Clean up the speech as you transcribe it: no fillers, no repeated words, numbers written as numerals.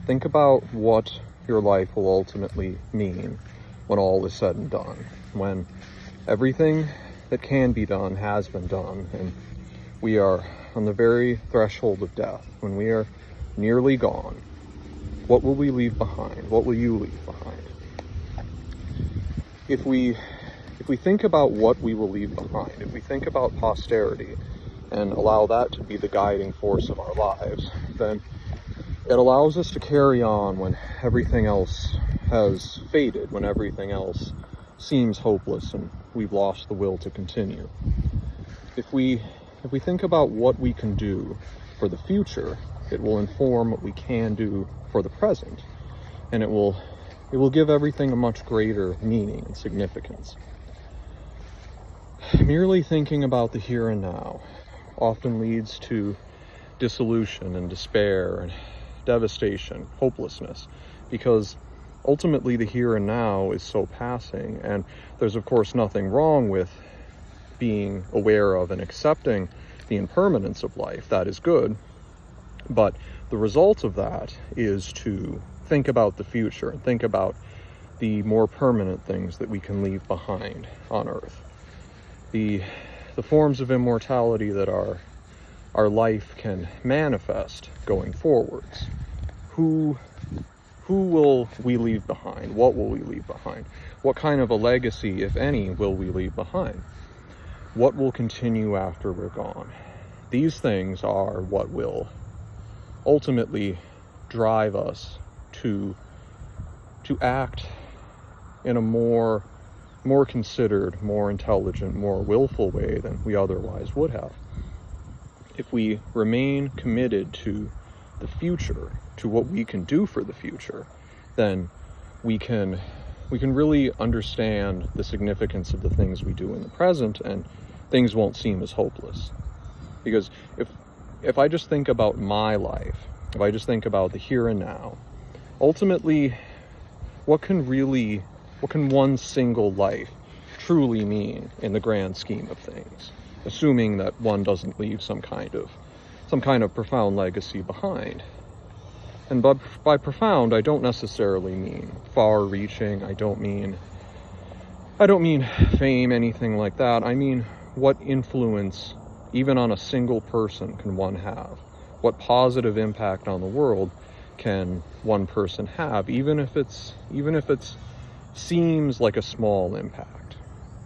think about what your life will ultimately mean when all is said and done, when everything that can be done has been done, and we are on the very threshold of death, when we are nearly gone. What will we leave behind? What will you leave behind? If we think about what we will leave behind, if we think about posterity and allow that to be the guiding force of our lives, then it allows us to carry on when everything else has faded, when everything else seems hopeless and we've lost the will to continue. If we think about what we can do for the future, it will inform what we can do for the present, and it will give everything a much greater meaning and significance. Merely thinking about the here and now often leads to dissolution and despair and devastation, hopelessness, because ultimately the here and now is so passing, and there's of course nothing wrong with being aware of and accepting the impermanence of life. That is good, but the result of that is to think about the future and think about the more permanent things that we can leave behind on Earth. The forms of immortality that our life can manifest going forwards. Who will we leave behind? What will we leave behind? What kind of a legacy, if any, will we leave behind? What will continue after we're gone? These things are what will ultimately drive us to act in a more considered, more intelligent, more willful way than we otherwise would have. If we remain committed to the future, to what we can do for the future, then we can really understand the significance of the things we do in the present, and things won't seem as hopeless. Because if I just think about my life, if I just think about the here and now, ultimately, what can one single life truly mean in the grand scheme of things, assuming that one doesn't leave some kind of profound legacy behind? And by profound, I don't necessarily mean far-reaching. I don't mean fame, anything like that. I mean, what influence, even on a single person, can one have? What positive impact on the world can one person have, even if it seems like a small impact?